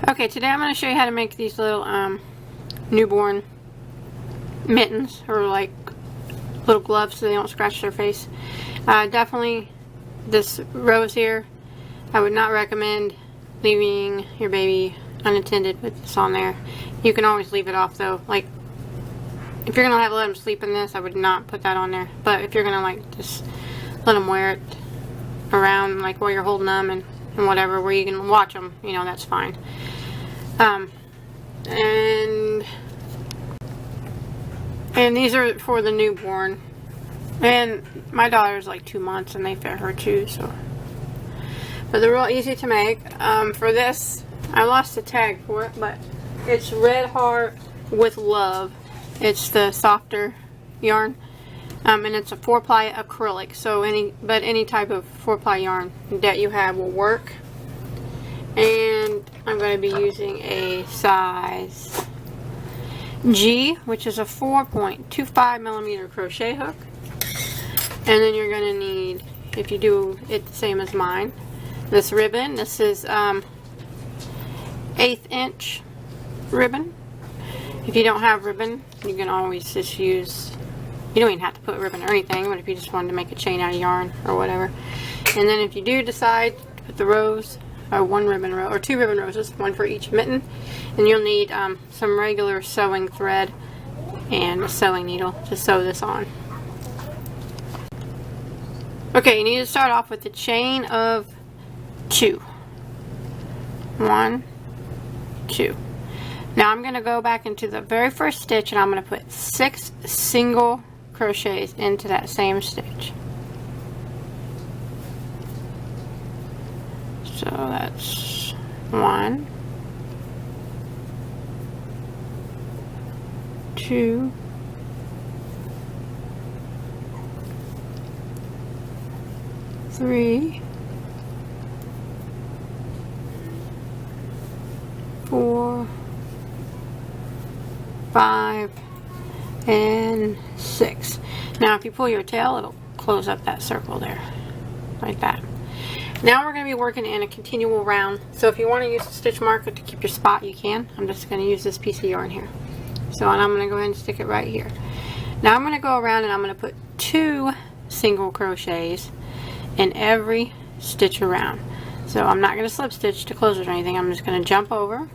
Okay, today I'm going to show you how to make these little newborn mittens, or like little gloves so they don't scratch their face. Definitely this rose here, I would not recommend leaving your baby unattended with this on there. You can always leave it off though. Like if you're going to let them sleep in this, I would not put that on there. But if you're going to like just let them wear it around like while you're holding them and whatever, where you can watch them, you know, that's fine. And these are for the newborn, and my daughter's like 2 months and they fit her too, so. But they're real easy to make. For this, I lost the tag for it, but it's Red Heart with Love. It's the softer yarn, and it's a 4-ply acrylic, so any type of 4-ply yarn that you have will work. And I'm going to be using a size G, which is a 4.25 millimeter crochet hook. And then you're going to need, if you do it the same as mine, this ribbon. This is 1/8 inch ribbon. If you don't have ribbon, you can always just use, you don't even have to put ribbon or anything, but if you just wanted to make a chain out of yarn or whatever. And then if you do decide to put the rose, or 1 ribbon row, or 2 ribbon roses, 1 for each mitten, and you'll need some regular sewing thread and a sewing needle to sew this on. Okay, you need to start off with a chain of 2. 1, 2. Now I'm going to go back into the very first stitch and I'm going to put 6 single crochets into that same stitch. So that's 1, 2, 3, 4, 5, and 6. Now if you pull your tail, it'll close up that circle there, like that. Now we're going to be working in a continual round. So if you want to use a stitch marker to keep your spot, you can. I'm just going to use this piece of yarn here. So and I'm going to go ahead and stick it right here. Now I'm going to go around and I'm going to put 2 single crochets in every stitch around. So I'm not going to slip stitch to close it or anything. I'm just going to jump over.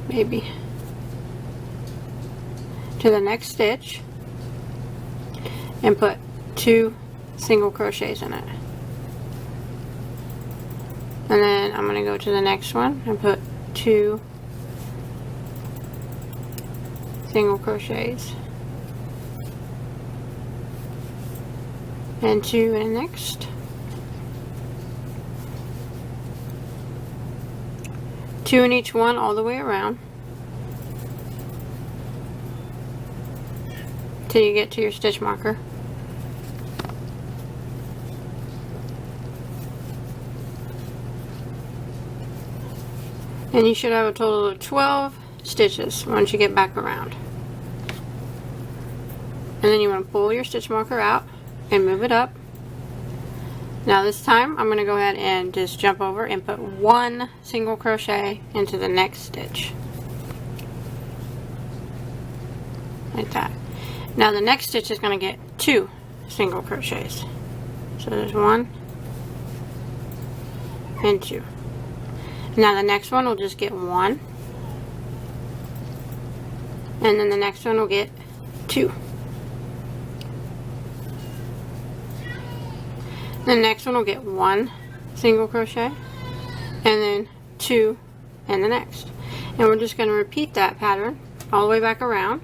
Maybe. To the next stitch. And put 2 single crochets in it. And then I'm going to go to the next one and put 2 single crochets. And 2 in the next. 2 in each one all the way around. Till you get to your stitch marker. And you should have a total of 12 stitches once you get back around. And then you want to pull your stitch marker out and move it up. Now this time I'm going to go ahead and just jump over and put 1 single crochet into the next stitch. Like that. Now the next stitch is going to get 2 single crochets. So there's 1 and 2. Now the next one will just get 1, and then the next one will get 2. The next one will get 1 single crochet, and then 2 in the next. And we're just going to repeat that pattern all the way back around.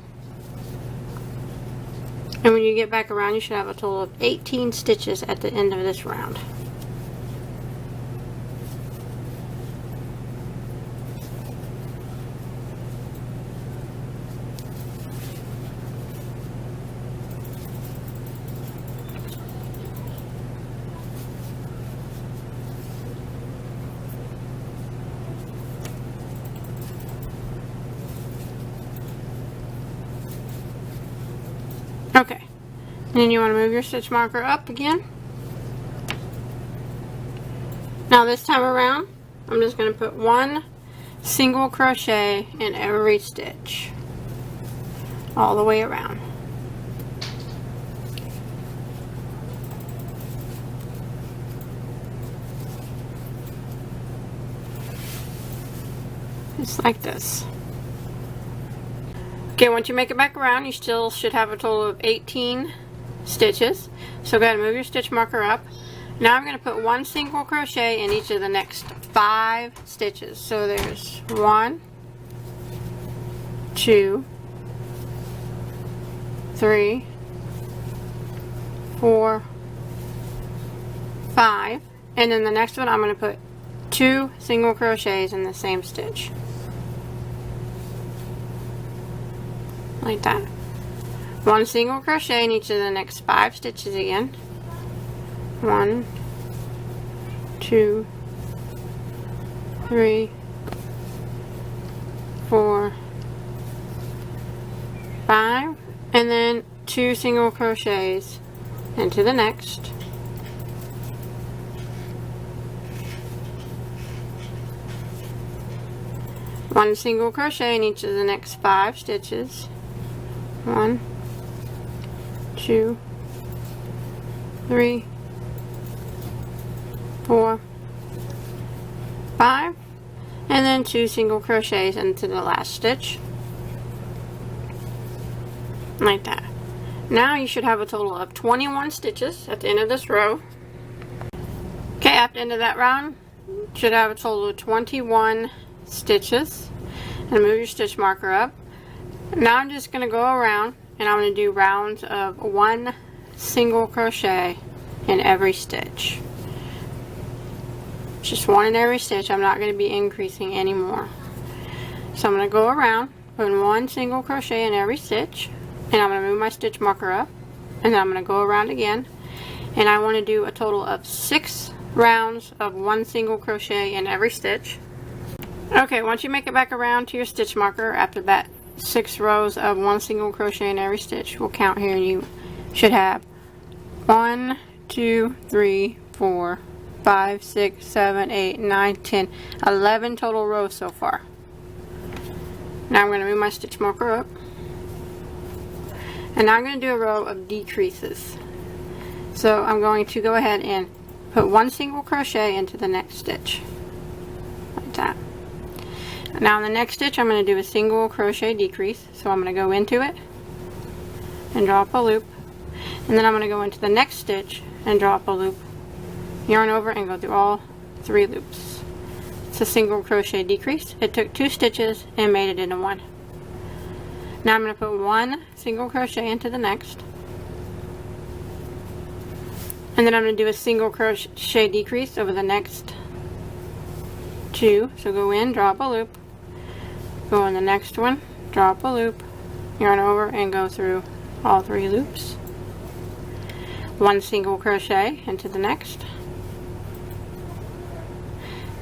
And when you get back around, you should have a total of 18 stitches at the end of this round. Okay, and then you want to move your stitch marker up again. Now this time around, I'm I'm just going to put 1 single crochet in every stitch all the way around. Just like this. Okay, once you make it back around, you still should have a total of 18 stitches. So go ahead and move your stitch marker up. Now I'm going to put 1 single crochet in each of the next 5 stitches. So there's 1, 2, 3, 4, 5, and then the next one I'm going to put 2 single crochets in the same stitch. Like that. 1 single crochet in each of the next 5 stitches again. 1, 2, 3, 4, 5, and then 2 single crochets into the next. One single crochet in each of the next 5 stitches. 1, 2, 3, 4, 5, and then 2 single crochets into the last stitch. Like that. Now you should have a total of 21 stitches at the end of this row. Okay, at the end of that round, you should have a total of 21 stitches. And move your stitch marker up. Now I'm just going to go around and I'm going to do rounds of 1 single crochet in every stitch. Just 1 in every stitch. I'm not going to be increasing anymore. So I'm going to go around, putting 1 single crochet in every stitch, and I'm going to move my stitch marker up, and then I'm going to go around again, and I want to do a total of 6 rounds of 1 single crochet in every stitch. Okay, once you make it back around to your stitch marker, after that 6 rows of 1 single crochet in every stitch, we'll count here, and you should have 1, 2, 3, 4, 5, 6, 7, 8, 9, 10, 11 total rows so far. Now I'm going to move my stitch marker up, and now I'm going to do a row of decreases. So I'm going to go ahead and put 1 single crochet into the next stitch, like that. Now in the next stitch I'm going to do a single crochet decrease, so I'm going to go into it and draw up a loop, and then I'm going to go into the next stitch and draw up a loop, yarn over, and go through all 3 loops. It's a single crochet decrease. It took 2 stitches and made it into 1. Now I'm going to put 1 single crochet into the next, and then I'm going to do a single crochet decrease over the next 2. So go in, draw up a loop, go in the next one, draw up a loop, yarn over, and go through all 3 loops. 1 single crochet into the next,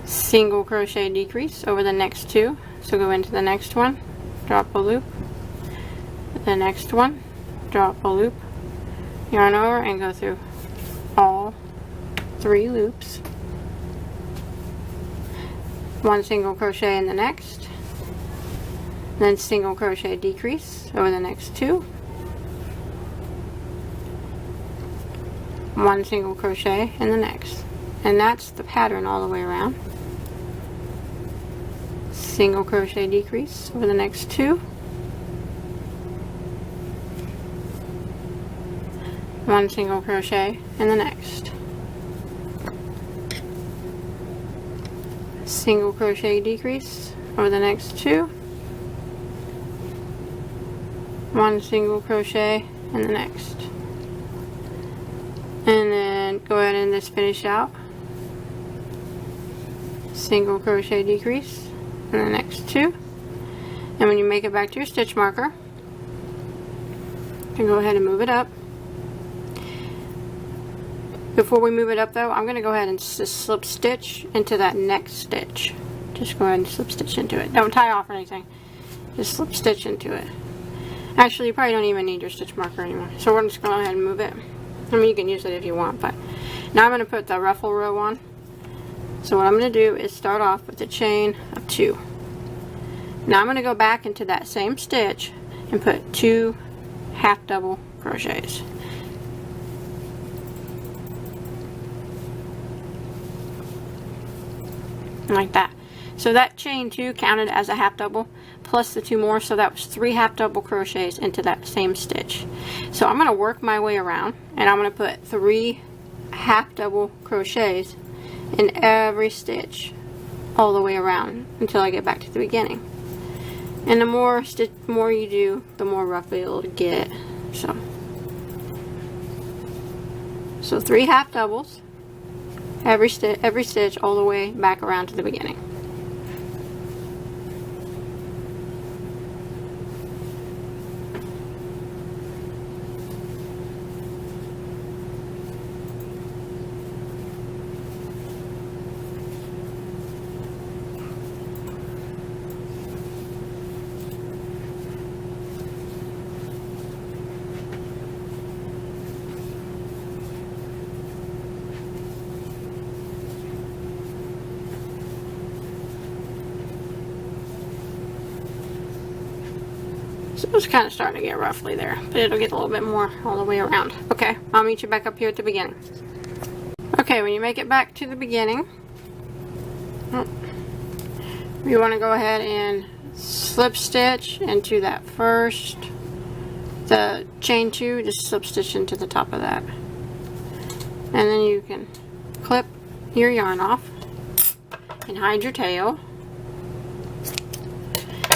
single crochet decrease over the next 2. So go into the next one, drop a loop, the next one, drop a loop, yarn over, and go through all 3 loops. 1 single crochet in the next, then single crochet decrease over the next 2, 1 single crochet in the next, and that's the pattern all the way around. Single crochet decrease over the next 2, 1 single crochet in the next, single crochet decrease over the next 2, 1 single crochet in the next, and then go ahead and just finish out, single crochet decrease in the next 2, and when you make it back to your stitch marker, you can go ahead and move it up. Before we move it up though, I'm going to go ahead and just slip stitch into that next stitch. Just go ahead and slip stitch into it. Don't tie off or anything. Just slip stitch into it. Actually, you probably don't even need your stitch marker anymore. So we're just going to go ahead and move it. I mean, you can use it if you want, but now I'm going to put the ruffle row on. So what I'm going to do is start off with a chain of 2. Now I'm going to go back into that same stitch and put 2 half double crochets. Like that. So that chain 2 counted as a half double plus the 2 more, so that was 3 half double crochets into that same stitch. So I'm going to work my way around and I'm going to put 3 half double crochets in every stitch all the way around until I get back to the beginning. And the more you do, the more rough it'll get. So 3 half doubles every stitch all the way back around to the beginning. So it's kind of starting to get roughly there, but it'll get a little bit more all the way around. Okay, I'll meet you back up here at the beginning. Okay, when you make it back to the beginning, you want to go ahead and slip stitch into that first, the chain 2, just slip stitch into the top of that. And then you can clip your yarn off and hide your tail.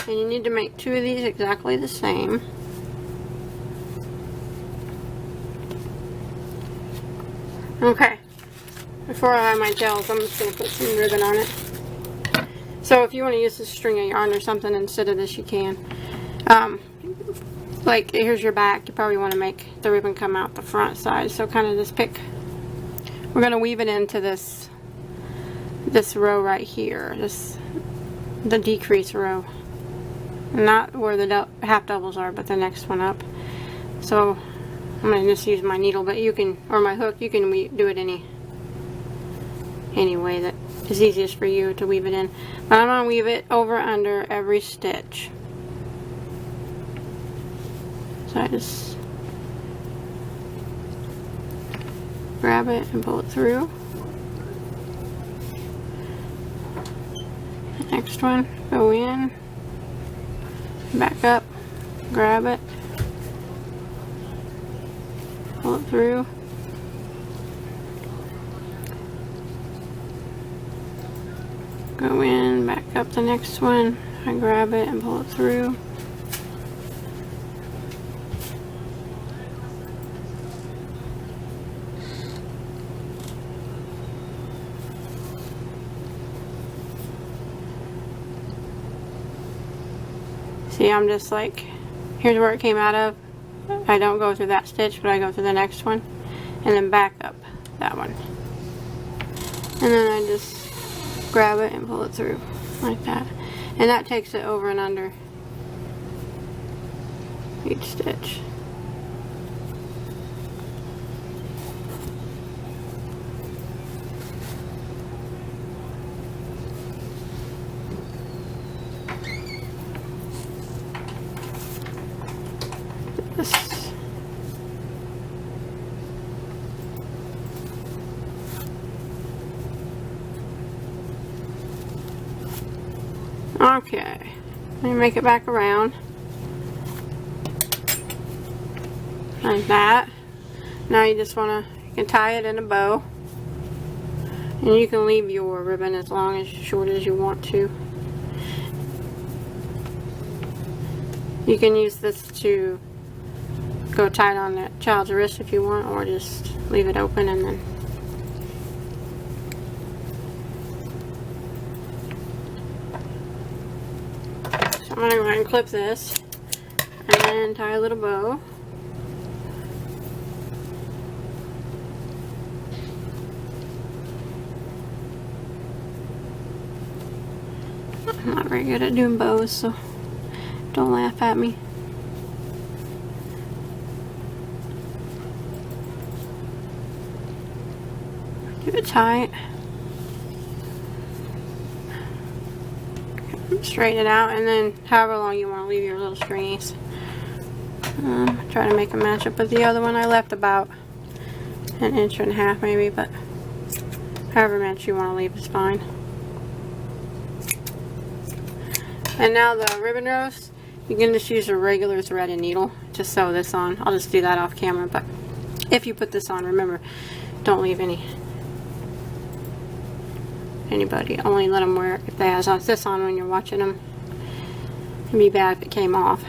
And you need to make 2 of these exactly the same. Okay, before I hide my tails, I'm just going to put some ribbon on it. So if you want to use this string of yarn or something instead of this, you can. Like, here's your back. You probably want to make the ribbon come out the front side. So kind of just pick. We're going to weave it into this row right here. The decrease row. Not where the half doubles are, but the next one up. So I'm going to just use my needle, but you can, or my hook, you can do it any way that is easiest for you to weave it in. But I'm going to weave it over under every stitch. So I just grab it and pull it through. The next one, go in. Back up, grab it, pull it through, go in, back up the next one, I grab it and pull it through, see, I'm just like, here's where it came out of. I don't go through that stitch, but I go through the next one and then back up that one. And then I just grab it and pull it through like that. And that takes it over and under each stitch. Okay, let me make it back around like that. Now you just want to, you can tie it in a bow, and you can leave your ribbon as long as short as you want to. You can use this to go tight on the child's wrist if you want, or just leave it open and then I'm going to go ahead and clip this and tie a little bow. I'm not very good at doing bows, so don't laugh at me. Keep it tight. straighten it out, and then however long you want to leave your little stringies. Try to make them match up with the other one. I left about 1.5 inches maybe, but however much you want to leave is fine. And now the ribbon rows, you can just use a regular threaded needle to sew this on. I'll just do that off camera, but if you put this on, remember, don't leave anybody. Only let them wear it if they have this on when you're watching them. It'd be bad if it came off.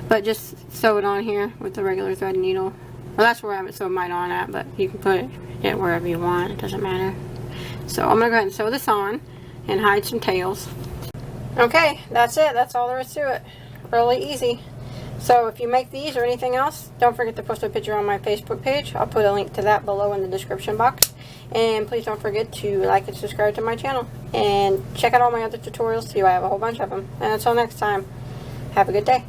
But just sew it on here with the regular threaded needle. Well, that's where I haven't sewed mine on at, but you can put it wherever you want. It doesn't matter. So I'm going to go ahead and sew this on and hide some tails. Okay, that's it. That's all there is to it. Really easy. So if you make these or anything else, don't forget to post a picture on my Facebook page. I'll put a link to that below in the description box. And please don't forget to like and subscribe to my channel. And check out all my other tutorials too. I have a whole bunch of them. And until next time, have a good day.